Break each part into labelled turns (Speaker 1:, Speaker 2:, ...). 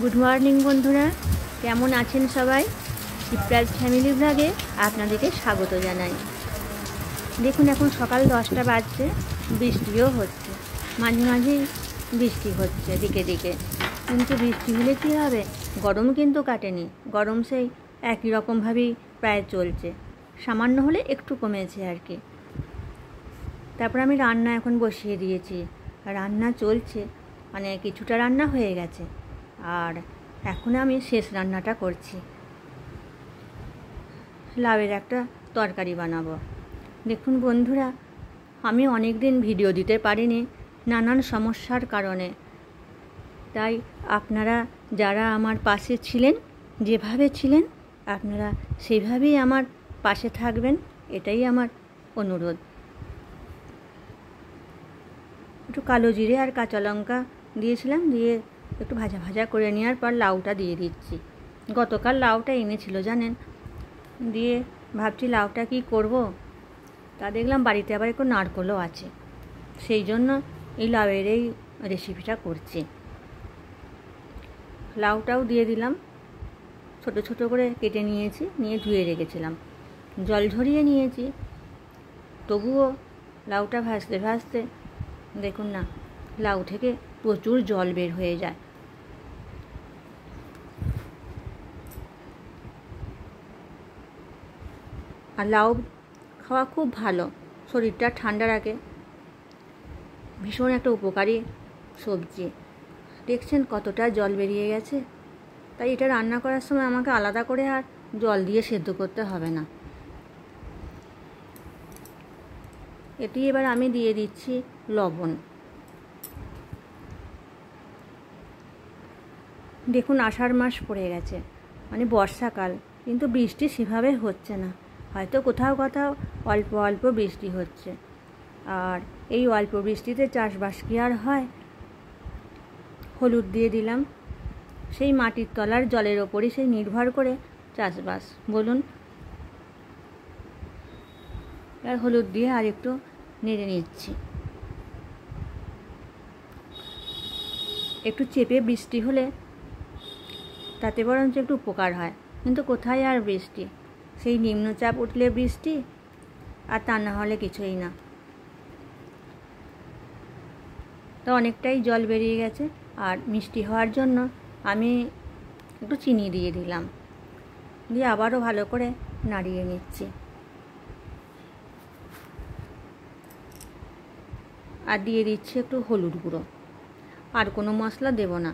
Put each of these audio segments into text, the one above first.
Speaker 1: Good morning বন্ধুরা, কেমন আছেন সবাই? শিপ্রাজ ফ্যামিলি ব্লগে আপনাদেরকে স্বাগত জানাই। দেখুন, এখন সকাল 10টা বাজছে, বৃষ্টিও হচ্ছে, মাঝে মাঝেই বৃষ্টি হচ্ছে দিকে দিকে। কিন্তু বৃষ্টি হলে কী হবে, গরম কিন্তু কাটেনি, গরম সেই একই রকমভাবেই প্রায় চলছে, সামান্য হলে একটু কমেছে আর কি। তারপর আমি রান্না এখন বসিয়ে দিয়েছি, রান্না চলছে, মানে কিছুটা রান্না হয়ে গেছে, আর এখন আমি শেষ রান্নাটা করছি। লাউয়ের একটা তরকারি বানাবো। দেখুন বন্ধুরা, আমি অনেক দিন ভিডিও দিতে পারিনি নানান সমস্যার কারণে। তাই আপনারা যারা আমার পাশে ছিলেন, যেভাবে ছিলেন আপনারা সেইভাবেই আমার পাশে থাকবেন, এটাই আমার অনুরোধ। একটু কালো জিরে আর কাঁচা লঙ্কা দিয়েছিলাম, দিয়ে একটু ভাজা ভাজা করে নেওয়ার পর লাউটা দিয়ে দিচ্ছি। গতকাল লাউটা এনেছিল জানেন, দিয়ে ভাবছি লাউটা কি করব, তা দেখলাম বাড়িতে আবার একটু নারকেলও আছে, সেই জন্য এই লাউয়ের এই রেসিপিটা করছি। লাউটাও দিয়ে দিলাম, ছোট ছোট করে কেটে নিয়েছি, নিয়ে ধুয়ে রেখেছিলাম, জল ঝরিয়ে নিয়েছি। তবুও লাউটা ভাজতে ভাজতে দেখুন না, লাউ থেকে প্রচুর জল বের হয়ে যায়। আর লাউ খাওয়া খুব ভালো, শরীরটা ঠান্ডা রাখে, ভীষণ একটা উপকারী সবজি। দেখছেন কতটা জল বেরিয়ে গেছে, তাই এটা রান্না করার সময় আমাকে আলাদা করে আর জল দিয়ে সেদ্ধ করতে হবে না। এটি এবার আমি দিয়ে দিচ্ছি লবণ। দেখুন, আষাঢ় মাস পড়ে গেছে, মানে বর্ষাকাল, কিন্তু বৃষ্টি সেভাবে হচ্ছে না, হয়তো কোথাও কোথাও অল্প অল্প বৃষ্টি হচ্ছে। আর এই অল্প বৃষ্টিতে চাষবাস কি আর হয়? হলুদ দিয়ে দিলাম, সেই মাটির তলার জলের ওপরই সেই নির্ভর করে চাষবাস, বলুন। আর হলুদ দিয়ে আর একটু নেড়ে নিচ্ছি। একটু চেপে বৃষ্টি হলে তাতে বরঞ্চ একটু উপকার হয়, কিন্তু কোথায় আর বৃষ্টি, সেই নিম্নচাপ উঠলে বৃষ্টি, আর তা না হলে কিছুই না। তো অনেকটাই জল বেরিয়ে গেছে, আর মিষ্টি হওয়ার জন্য আমি একটু চিনি দিয়ে দিলাম, দিয়ে আবারও ভালো করে নাড়িয়ে নিচ্ছি। আর দিয়ে দিচ্ছি একটু হলুদ গুঁড়ো, আর কোনো মশলা দেব না,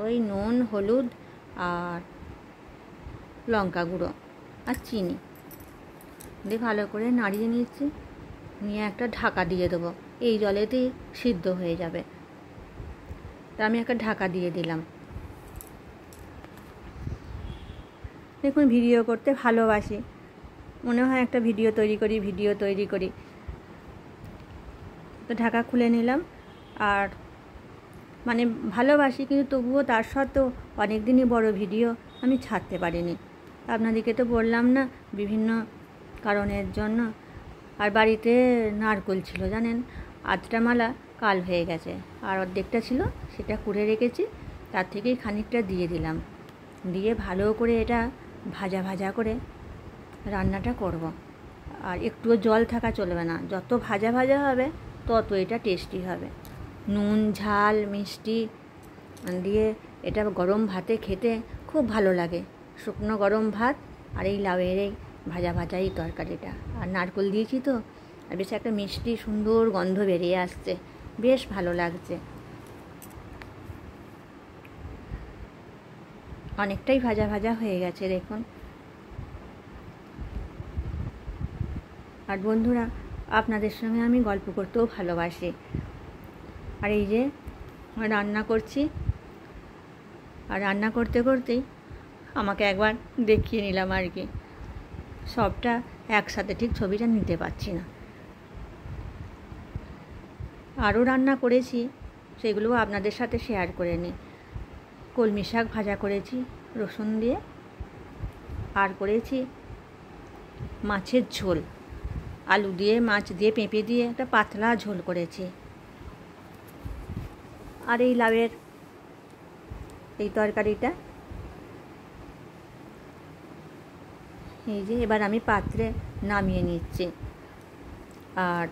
Speaker 1: ওই নুন, হলুদ আর লঙ্কা গুঁড়ো আর চিনি দিয়ে ভালো করে নাড়িয়ে নিচ্ছি। নিয়ে একটা ঢাকা দিয়ে দেবো, এই জলেতেই সিদ্ধ হয়ে যাবে। তা আমি একটা ঢাকা দিয়ে দিলাম। দেখুন, ভিডিও করতে ভালোবাসি, মনে হয় একটা ভিডিও তৈরি করি। তো ঢাকা খুলে নিলাম, আর মানে ভালোবাসি, কিন্তু তবুও তার সত্ত্বেও অনেক দিনই বড় ভিডিও আমি ছাড়তে পারিনি। আপনাদেরকে তো বললাম না, বিভিন্ন কারণের জন্য। আর বাড়িতে নারকেল ছিল জানেন, আধটা মালা কাল হয়ে গেছে, আর অর্ধেকটা ছিল, সেটা কুড়ে রেখেছি, তার থেকেই খানিকটা দিয়ে দিলাম। দিয়ে ভালো করে এটা ভাজা ভাজা করে রান্নাটা করব। আর একটুও জল থাকা চলবে না, যত ভাজা ভাজা হবে তত এটা টেস্টি হবে। নুন, ঝাল, মিষ্টি দিয়ে এটা গরম ভাতে খেতে খুব ভালো লাগে, শুকনো গরম ভাত আর এই লাউয়ের এই ভাজা ভাজা এই তরকারিটা। আর নারকেল দিয়েছি তো, আর বেশ একটা মিষ্টি সুন্দর গন্ধ বেরিয়ে আসছে, বেশ ভালো লাগছে। অনেকটাই ভাজা ভাজা হয়ে গেছে দেখুন। আর বন্ধুরা, আপনাদের সঙ্গে আমি গল্প করতেও ভালোবাসি। আর এই যে রান্না করছি, আর রান্না করতে করতেই আমাকে একবার দেখিয়ে নিলাম আর কি, সবটা একসাথে ঠিক ছবিটা নিতে পারছি না। আরও রান্না করেছি, সেগুলোও আপনাদের সাথে শেয়ার করে নিই। কলমি শাক ভাজা করেছি রসুন দিয়ে, আর করেছি মাছের ঝোল, আলু দিয়ে, মাছ দিয়ে, পেঁপে দিয়ে একটা পাতলা ঝোল করেছি। আর এই লাউয়ের এই তরকারিটা। এই যে এবার আমি পাত্রে নামিয়ে নিচ্ছি। আর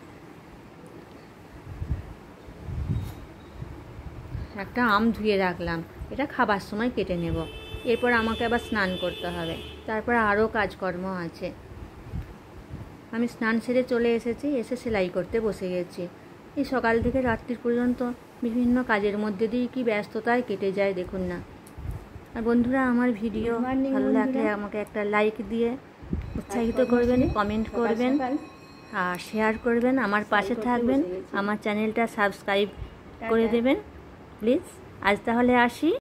Speaker 1: একটা আম ধুয়ে রাখলাম, এটা খাবার সময় কেটে নেব। এরপর আমাকে আবার স্নান করতে হবে, তারপর আরও কাজকর্ম আছে। আমি স্নান সেরে চলে এসেছি, এসে সেলাই করতে বসে গেছি। এই সকাল থেকে রাত্রি পর্যন্ত বিভিন্ন কাজের মধ্যে দিয়ে কি ব্যস্ততায় কেটে যায় দেখুন না। আর বন্ধুরা, আমার ভিডিও ভালো লাগলে আমাকে একটা লাইক দিয়ে উৎসাহিত করবেন, কমেন্ট করবেন আর শেয়ার করবেন, আমার পাশে থাকবেন, আমার চ্যানেলটা সাবস্ক্রাইব করে দেবেন প্লিজ। আজ তাহলে আসি।